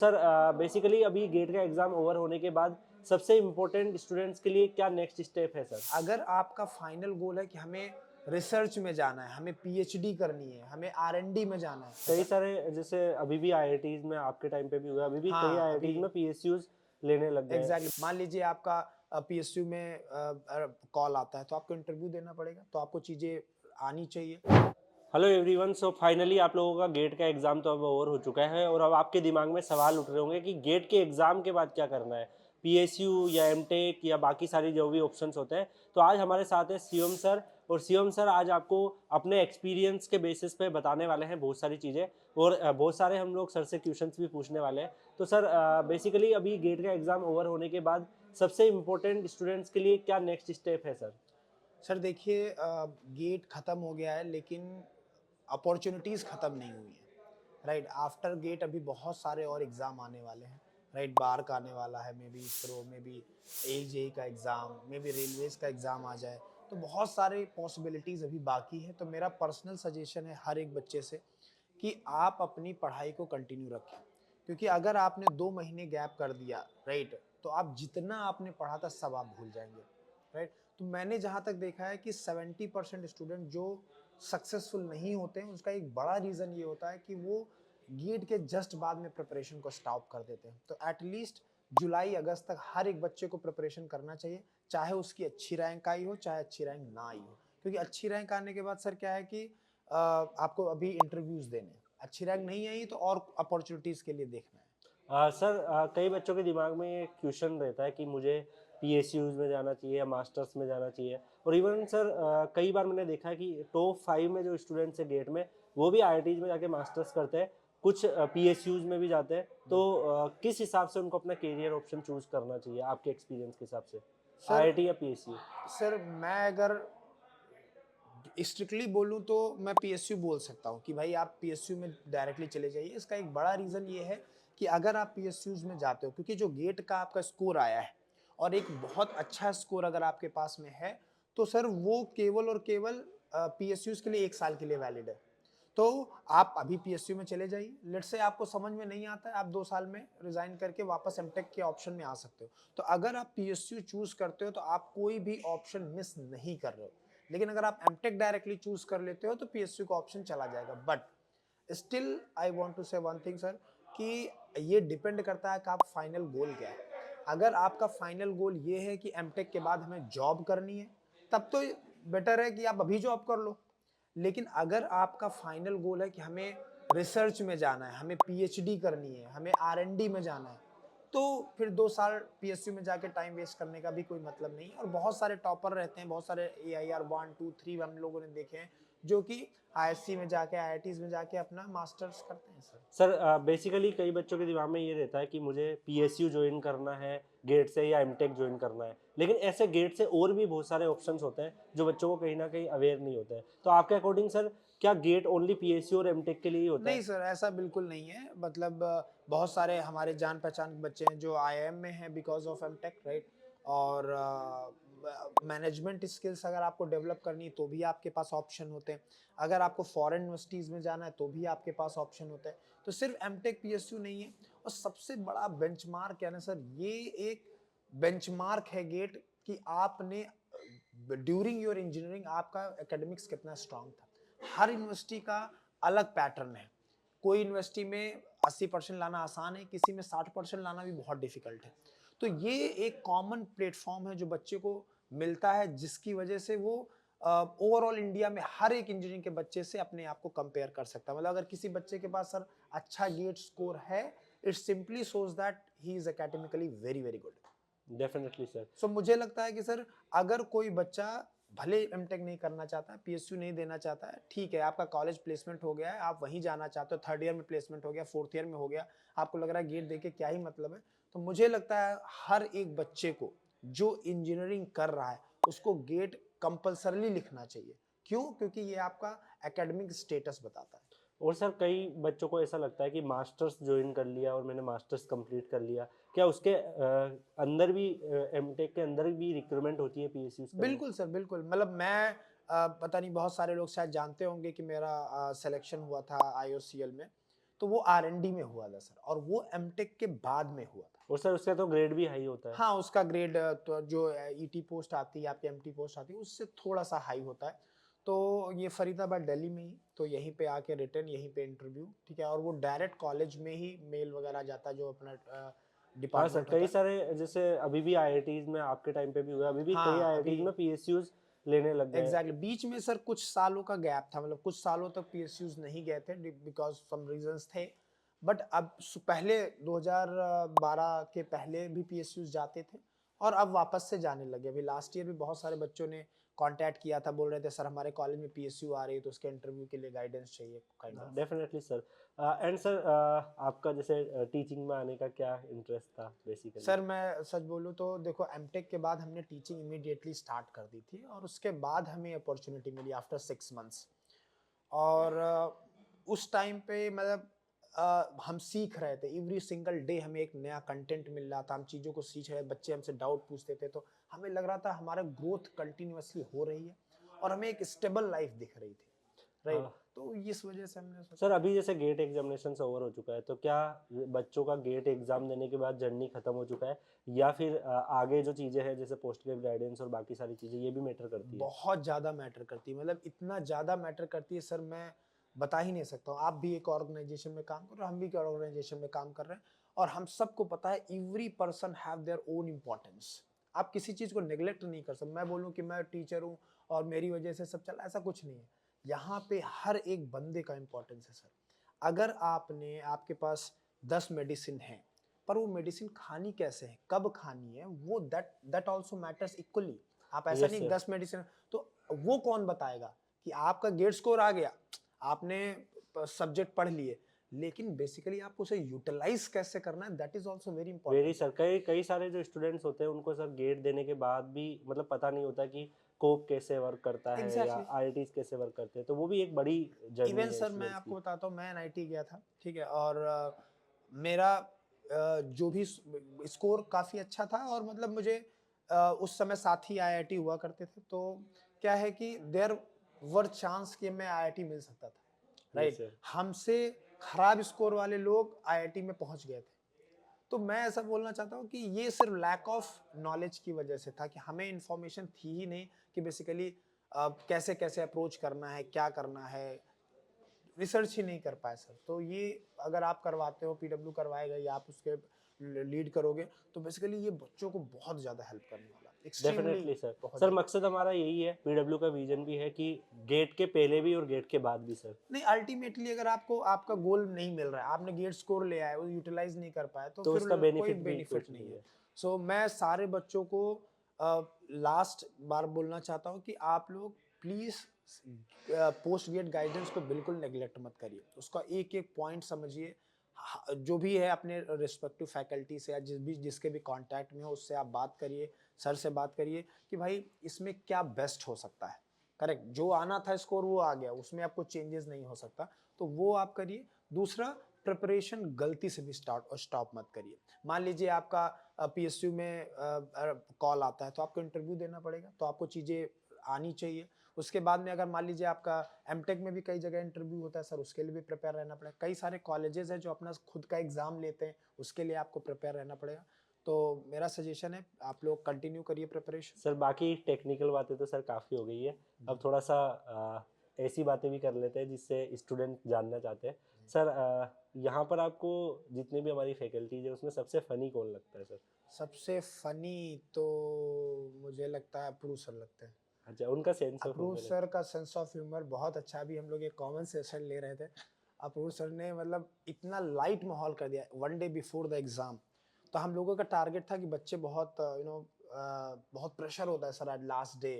Sir basically अभी gate का exam over होने के बाद सबसे इम्पोर्टेंट स्टूडेंट्स के लिए क्या नेक्स्ट स्टेप है सर? अगर आपका फाइनल गोल है कि हमें रिसर्च में जाना है, हमें पीएचडी करनी है, हमें आरएनडी में जाना है कई सर। सारे जैसे अभी भी आईआईटीज़ में आपके टाइम पे भी हुआ, अभी भी कई हाँ, आईआईटीज़ अभी में पीएसयूज़ लेने लग गए हैं। एग्ज़ैक्टली मान लीजिए आपका पीएसयू में कॉल आता है तो आपको इंटरव्यू देना पड़ेगा, तो आपको चीज़ें आनी चाहिए। हेलो एवरीवन, सो फाइनली आप लोगों का गेट का एग्ज़ाम तो अब ओवर हो चुका है और अब आपके दिमाग में सवाल उठ रहे होंगे कि गेट के एग्ज़ाम के बाद क्या करना है? पीएसयू या एमटेक या बाकी सारी जो भी ऑप्शंस होते हैं। तो आज हमारे साथ है शिवम सर और शिवम सर आज आपको अपने एक्सपीरियंस के बेसिस पे बताने वाले हैं बहुत सारी चीज़ें और बहुत सारे हम लोग सर से क्वेश्चंस भी पूछने वाले हैं। तो सर बेसिकली अभी गेट का एग्ज़ाम ओवर होने के बाद सबसे इम्पोर्टेंट स्टूडेंट्स के लिए क्या नेक्स्ट स्टेप है सर? सर देखिए गेट ख़त्म हो गया है लेकिन अपॉर्चुनिटीज़ ख़त्म नहीं हुई हैं, राइट? आफ्टर गेट अभी बहुत सारे और एग्ज़ाम आने वाले हैं, राइट? बार का आने वाला है, may be ISRO, may be AJE का एग्ज़ाम, मे बी रेलवेज़ का एग्ज़ाम आ जाए, तो बहुत सारे पॉसिबिलिटीज़ अभी बाकी हैं। तो मेरा पर्सनल सजेशन है हर एक बच्चे से कि आप अपनी पढ़ाई को कंटिन्यू रखें, क्योंकि अगर आपने 2 महीने गैप कर दिया, राइट? तो आप जितना आपने पढ़ा था सब आप भूल जाएँगे, राइट? तो मैंने जहाँ तक देखा है कि 70% स्टूडेंट जो सक्सेसफुल नहीं होते हैं, उसका एक बड़ा रीज़न ये होता है कि वो गेट के जस्ट बाद में प्रिपरेशन को स्टॉप कर देते हैं। तो एट लीस्ट जुलाई अगस्त तक हर एक बच्चे को प्रिपरेशन करना चाहिए, चाहे उसकी अच्छी रैंक आई हो, चाहे अच्छी रैंक ना आई हो। क्योंकि अच्छी रैंक आने के बाद सर क्या है कि आपको अभी इंटरव्यूज़ देने हैं। अच्छी रैंक नहीं आई तो और अपॉर्च्युनिटीज़ के लिए देखना है। सर कई बच्चों के दिमाग में ये क्वेश्चन रहता है कि मुझे पीएसयूज़ में जाना चाहिए या मास्टर्स में जाना चाहिए और इवन सर कई बार मैंने देखा है कि टॉप 5 में जो स्टूडेंट्स हैं गेट में वो भी आईआईटीज़ में जाके मास्टर्स करते हैं, कुछ पीएसयूज़ में भी जाते हैं। तो किस हिसाब से उनको अपना करियर ऑप्शन चूज़ करना चाहिए आपके एक्सपीरियंस के हिसाब से? सर आईआईटी या पीएसयू? सर मैं अगर स्ट्रिक्टली बोलूँ तो मैं पीएसयू बोल सकता हूँ कि भाई आप पीएसयू में डायरेक्टली चले जाइए। इसका एक बड़ा रीज़न ये है कि अगर आप पीएसयूज़ में जाते हो, क्योंकि जो गेट का आपका स्कोर आया है और एक बहुत अच्छा स्कोर अगर आपके पास में है, तो सर वो केवल और केवल पीएसयूज़ के लिए 1 साल के लिए वैलिड है। तो आप अभी पीएसयू में चले जाइए। लेट्स से आपको समझ में नहीं आता है, आप 2 साल में रिज़ाइन करके वापस एमटेक के ऑप्शन में आ सकते हो। तो अगर आप पीएसयू चूज़ करते हो तो आप कोई भी ऑप्शन मिस नहीं कर रहे हो। लेकिन अगर आप एमटेक डायरेक्टली चूज़ कर लेते हो तो पीएसयू का ऑप्शन चला जाएगा। But still I want to say one thing sir, कि ये डिपेंड करता है कि आप फाइनल गोल क्या है। अगर आपका फाइनल गोल ये है कि एमटेक के बाद हमें जॉब करनी है, तब तो बेटर है कि आप अभी जॉब कर लो। लेकिन अगर आपका फाइनल गोल है कि हमें रिसर्च में जाना है, हमें पीएचडी करनी है, हमें आरएनडी में जाना है, तो फिर 2 साल पीएसयू में जाके टाइम वेस्ट करने का भी कोई मतलब नहीं है। और बहुत सारे टॉपर रहते हैं, बहुत सारे एआईआर 1, 2, 3 हम लोगों ने देखे हैं, जो कि आईएससी में जाके, आईआईटीज़ में जाके अपना मास्टर्स करते हैं सर। सर बेसिकली कई बच्चों के दिमाग में ये रहता है कि मुझे पीएसयू ज्वाइन करना है गेट से या एमटेक ज्वाइन करना है, लेकिन ऐसे गेट से और भी बहुत सारे ऑप्शंस होते हैं जो बच्चों को कहीं ना कहीं अवेयर नहीं होते हैं। तो आपके अकॉर्डिंग सर क्या गेट ओनली पीएसयू और एमटेक के लिए ही होता नहीं है? सर, ऐसा बिल्कुल नहीं है। मतलब बहुत सारे हमारे जान-पहचान के बच्चे हैं जो आईआईएम में हैं बिकॉज़ ऑफ एमटेक, राइट? और मैनेजमेंट स्किल्स अगर आपको डेवलप करनी है तो भी आपके पास ऑप्शन होते हैं। अगर आपको फॉरेन यूनिवर्सिटीज़ में जाना है तो भी आपके पास ऑप्शन होते हैं। तो सिर्फ एमटेक, पीएसयू नहीं है। और सबसे बड़ा बेंचमार्क है ना सर, ये एक बेंचमार्क है गेट कि आपने ड्यूरिंग योर इंजीनियरिंग आपका एकेडमिक्स कितना स्ट्रॉन्ग था। हर यूनिवर्सिटी का अलग पैटर्न है। कोई यूनिवर्सिटी में 80% लाना आसान है, किसी में 60% लाना भी बहुत डिफिकल्ट है। तो ये एक कॉमन प्लेटफॉर्म है जो बच्चे को मिलता है, जिसकी वजह से वो ओवरऑल इंडिया में हर एक इंजीनियरिंग के बच्चे से अपने आप को कंपेयर कर सकता है। मतलब अगर किसी बच्चे के पास सर अच्छा गेट स्कोर है, it simply shows that he is academically very very good. Definitely sir. So मुझे लगता है कि सर अगर कोई बच्चा भले एमटेक नहीं करना चाहता है, पीएसयू नहीं देना चाहता है, ठीक है, आपका कॉलेज प्लेसमेंट हो गया है, आप वहीं जाना चाहते हो, थर्ड ईयर में प्लेसमेंट हो गया, फोर्थ ईयर में हो गया, आपको लग रहा है गेट देके क्या ही मतलब है, तो मुझे लगता है हर एक बच्चे को जो इंजीनियरिंग कर रहा है उसको गेट कंपल्सरली लिखना चाहिए। क्यों? क्योंकि ये आपका एकेडमिक स्टेटस बताता है। और सर कई बच्चों को ऐसा लगता है कि मास्टर्स ज्वाइन कर लिया और मैंने मास्टर्स कंप्लीट कर लिया, क्या उसके अंदर भी एमटेक के अंदर भी रिक्रूटमेंट होती है पीएसयूज के अंदर? बिल्कुल सर, बिल्कुल। मतलब मैं पता नहीं बहुत सारे लोग शायद जानते होंगे कि मेरा सिलेक्शन हुआ था आईओसीएल में। तो वो R&D में हुआ था सर, और वो एमटेक के बाद में हुआ था। और सर उसका तो ग्रेड भी हाई होता है। हाँ, उसका ग्रेड तो जो ईटी पोस्ट आती है, आपकी एमटी पोस्ट आती है, उससे थोड़ा सा हाई होता है। तो ये फरीदाबाद दिल्ली में ही, तो यहीं पे आके रिटर्न, यहीं पे इंटरव्यू, ठीक है, और वो डायरेक्ट कॉलेज में ही मेल वगैरह जाता है, जो अपना हाँ सर, डिपार्टमेंट होता कई है। सारे जैसे अभी भी आईआईटीज में आपके टाइम पे भी हुआ, अभी भी कई हाँ, आईआईटीज अभी में पीएसयूज लेने लग गए। एग्जैक्टली बीच में सर कुछ सालों का गैप था, मतलब कुछ सालों तक पीएसयूज नहीं गए थे बिकॉज सम रीजंस थे। बट अब पहले 2012 के पहले भी पीएसयूज जाते थे, और अब वापस से जाने लगे। अभी लास्ट ईयर भी बहुत सारे बच्चों ने कांटेक्ट किया था, बोल रहे थे सर हमारे कॉलेज में पीएसयू आ रही है, तो उसके इंटरव्यू के लिए गाइडेंस चाहिए kind of. Definitely sir. And sir, आपका जैसे टीचिंग में आने का क्या इंटरेस्ट था बेसिकली? सर मैं सच बोलूँ तो देखो, एमटेक के बाद हमने टीचिंग इमीडिएटली स्टार्ट कर दी थी, और उसके बाद हमें अपॉर्चुनिटी मिली आफ्टर 6 मंथ्स। और उस टाइम पे मतलब हम सीख रहे थे, एवरी सिंगल डे हमें एक नया कंटेंट मिल रहा था, हम चीज़ों को सीख रहे, बच्चे हमसे डाउट पूछते थे, तो हमें लग रहा था हमारा ग्रोथ कंटिन्यूअसली हो रही है, और हमें एक स्टेबल लाइफ दिख रही थी, राइट। तो इस वजह से हमने सोचा। सर अभी जैसे गेट एग्जामिनेशन ओवर हो चुका है, तो क्या बच्चों का गेट एग्जाम देने के बाद जर्नी खत्म हो चुका है, या फिर आगे जो चीज़ें हैं जैसे पोस्ट ग्रेड गाइडेंस और बाकी सारी चीज़ें ये भी मैटर करती है? बहुत ज़्यादा मैटर करती है, मतलब इतना ज़्यादा मैटर करती है सर, मैं बता ही नहीं सकता हूँ। आप भी एक ऑर्गेनाइजेशन में काम कर रहे हो, हम भी एक ऑर्गेनाइजेशन में काम कर रहे हैं, और हम सबको पता है every person have their own importance. आप किसी चीज़ को नेग्लेक्ट नहीं कर सकते। मैं बोलूँ कि मैं टीचर हूँ और मेरी वजह से सब चला, ऐसा कुछ नहीं है। यहाँ पे हर एक बंदे का इम्पोर्टेंस है सर। अगर आपके पास 10 मेडिसिन है, पर वो मेडिसिन खानी कैसे है, कब खानी है, वो दैट ऑल्सो मैटर्स इक्वली। आप ऐसा यस नहीं सर। 10 मेडिसिन, तो वो कौन बताएगा कि आपका गेट स्कोर आ गया, आपने सब्जेक्ट पढ़ लिए, लेकिन बेसिकली आपको उसे यूटिलाइज कैसे करना है, that is also very very important. Sir, कई कई सारे जो स्टूडेंट्स होते हैं उनको सर गेट देने के बाद भी मतलब पता नहीं होता कि कोप कैसे वर्क करता है या एग्जैक्टली। आईआईटीज कैसे वर्क करते हैं, तो वो भी एक बड़ी इवन जर्नी है सर मैं स्टूडेंट्स आपको की। बताता हूँ, मैं एनआईटी गया था, ठीक है, और मेरा जो भी स्कोर काफ़ी अच्छा था, और मतलब मुझे उस समय साथी आईआईटी हुआ करते थे, तो क्या है कि देयर वर चांस कि मैं आईआईटी मिल सकता था, यस राइट। सर। हमसे खराब स्कोर वाले लोग आईआईटी में पहुंच गए थे। तो मैं ऐसा बोलना चाहता हूँ कि ये सिर्फ लैक ऑफ नॉलेज की वजह से था, कि हमें इंफॉर्मेशन थी ही नहीं कि बेसिकली कैसे कैसे अप्रोच करना है, क्या करना है, रिसर्च ही नहीं कर पाए सर। तो ये अगर आप करवाते हो, पीडब्ल्यू करवाएगा या आप उसके लीड करोगे, तो बेसिकली ये बच्चों को बहुत ज़्यादा हेल्प करने वाला है, एक्सट्रीमली डेफिनेटली सर। बहुत सर ज़्यादा। मकसद हमारा यही है, पीडब्ल्यू का विजन भी है कि गेट के पहले भी और गेट के बाद भी सर। नहीं, अल्टीमेटली अगर आपको आपका गोल नहीं मिल रहा है, आपने गेट स्कोर ले आए, वो यूटिलाइज नहीं कर पाए, तो तो फिर उसका कोई बेनिफिट भी बेनिफिट कुछ नहीं नहीं है। है। सो मैं सारे बच्चों को लास्ट बार बोलना चाहता हूँ कि आप लोग प्लीज़ पोस्ट गेट गाइडेंस को बिल्कुल नेग्लेक्ट मत करिए, उसका एक एक पॉइंट समझिए। जो भी है अपने रिस्पेक्टिव फैकल्टी से या जिसके भी कांटेक्ट में हो, उससे आप बात करिए, सर से बात करिए कि भाई इसमें क्या बेस्ट हो सकता है। करेक्ट, जो आना था स्कोर वो आ गया, उसमें आपको चेंजेस नहीं हो सकता, तो वो आप करिए। दूसरा, प्रिपरेशन गलती से भी स्टॉप मत करिए। मान लीजिए आपका पीएसयू में कॉल आता है, तो आपको इंटरव्यू देना पड़ेगा, तो आपको चीज़ें आनी चाहिए। उसके बाद में अगर मान लीजिए आपका एमटेक में भी कई जगह इंटरव्यू होता है सर, उसके लिए भी प्रिपेयर रहना पड़ेगा। कई सारे कॉलेजेस हैं जो अपना खुद का एग्जाम लेते हैं, उसके लिए आपको प्रिपेयर रहना पड़ेगा। तो मेरा सजेशन है, आप लोग कंटिन्यू करिए प्रिपरेशन। सर बाकी टेक्निकल बातें तो सर काफ़ी हो गई है, अब थोड़ा सा ऐसी बातें भी कर लेते हैं जिससे स्टूडेंट जानना चाहते हैं। सर यहाँ पर आपको जितने भी हमारी फैकल्टीज है उसमें सबसे फ़नी कौन लगता है सर? सबसे फनी तो मुझे लगता है अप्रू सर लगते हैं। अच्छा, उनका सेंस ऑफ अप्रू ह्यूमर है। सर का सेंस ऑफ ह्यूमर बहुत अच्छा। भी हम लोग एक कॉमन सेशन ले रहे थे, अप्रू सर ने मतलब इतना लाइट माहौल कर दिया 1 डे बिफोर द एग्ज़ाम। तो हम लोगों का टारगेट था कि बच्चे बहुत बहुत प्रेशर होता है सर आज लास्ट डे,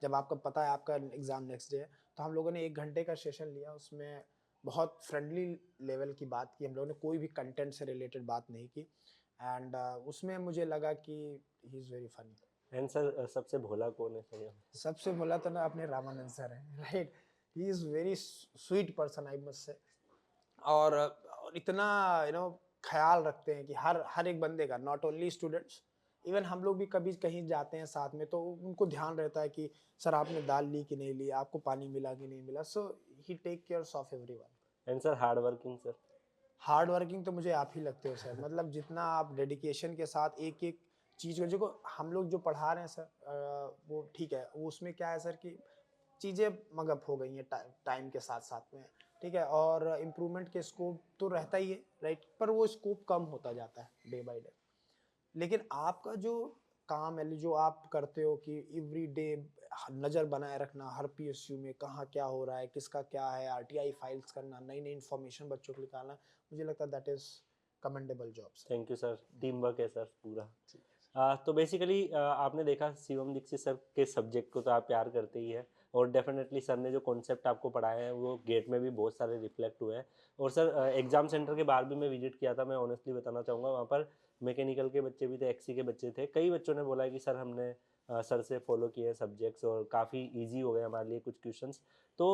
जब आपको पता है आपका एग्ज़ाम नेक्स्ट डे है। तो हम लोगों ने 1 घंटे का सेशन लिया, उसमें बहुत फ्रेंडली लेवल की बात की हम लोगों ने, कोई भी कंटेंट से रिलेटेड बात नहीं की। एंड उसमें मुझे लगा कि he is very funny. And sir सबसे भोला कौन है सर यहाँ? सबसे बोला तो ना अपने रामानंद सर हैं, right. He is very sweet person I must say. और इतना ख्याल रखते हैं कि हर हर एक बंदे का, नॉट ओनली स्टूडेंट्स, इवन हम लोग भी कभी कहीं जाते हैं साथ में, तो उनको ध्यान रहता है कि सर आपने दाल ली कि नहीं ली, आपको पानी मिला कि नहीं मिला। So he take care of everyone. And sir hard working sir? Hard working तो मुझे आप ही लगते हो सर, मतलब जितना आप डेडिकेशन के साथ एक एक चीज़ को, देखो हम लोग जो पढ़ा रहे हैं सर, वो ठीक है, वो उसमें क्या है सर कि चीज़ें मगअप हो गई हैं टाइम के साथ साथ में, ठीक है, और इम्प्रूवमेंट के स्कोप तो रहता ही है, राइट, पर वो स्कोप कम होता जाता है डे बाय डे। लेकिन आपका जो काम है, जो आप करते हो कि एवरी डे नज़र बनाए रखना हर पीएसयू में कहाँ क्या हो रहा है, किसका क्या है, आरटीआई फाइल्स करना, नई नई इन्फॉर्मेशन बच्चों को निकालना, मुझे लगता है that is commendable job sir. Thank you sir, team work है सर पूरा। ठीक है। तो बेसिकली आपने देखा शिवम दीक्षित सर के सब्जेक्ट को तो आप प्यार करते ही हैं, और डेफिनेटली सर ने जो कॉन्सेप्ट आपको पढ़ाए हैं वो गेट में भी बहुत सारे रिफ्लेक्ट हुए हैं। और सर एग्ज़ाम सेंटर के बाहर भी मैं विजिट किया था, मैं ऑनेस्टली बताना चाहूँगा, वहाँ पर मैकेनिकल के बच्चे भी थे, एक्सी के बच्चे थे, कई बच्चों ने बोला है कि सर हमने सर से फॉलो किए हैं सब्जेक्ट्स और काफ़ी इजी हो गए हमारे लिए कुछ क्वेश्चंस। तो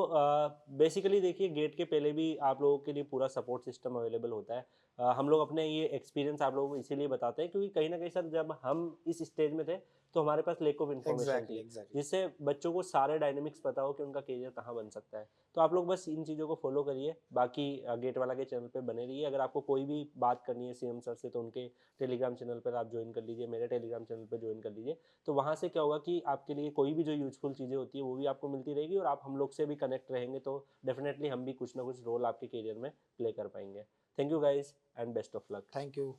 बेसिकली देखिए, गेट के पहले भी आप लोगों के लिए पूरा सपोर्ट सिस्टम अवेलेबल होता है। हम लोग अपने ये एक्सपीरियंस आप लोगों को इसीलिए बताते हैं क्योंकि कहीं ना कहीं सर जब हम इस स्टेज में थे तो हमारे पास लैक ऑफ इन्फॉर्मेशन एग्जैक्टली थी, एग्जैक्टली। जिससे बच्चों को सारे डायनेमिक्स पता हो कि उनका करियर कहाँ बन सकता है। तो आप लोग बस इन चीज़ों को फॉलो करिए, बाकी गेट वाला के चैनल पे बने रहिए। अगर आपको कोई भी बात करनी है सीएम सर से तो उनके टेलीग्राम चैनल पर आप ज्वाइन कर लीजिए, मेरे टेलीग्राम चैनल पर ज्वाइन कर लीजिए। तो वहाँ से क्या होगा कि आपके लिए कोई भी जो यूजफुल चीज़ें होती है वो भी आपको मिलती रहेगी, और आप हम लोग से भी कनेक्ट रहेंगे तो डेफिनेटली हम भी कुछ ना कुछ रोल आपके करियर में प्ले कर पाएंगे। Thank you guys and best of luck. Thank you.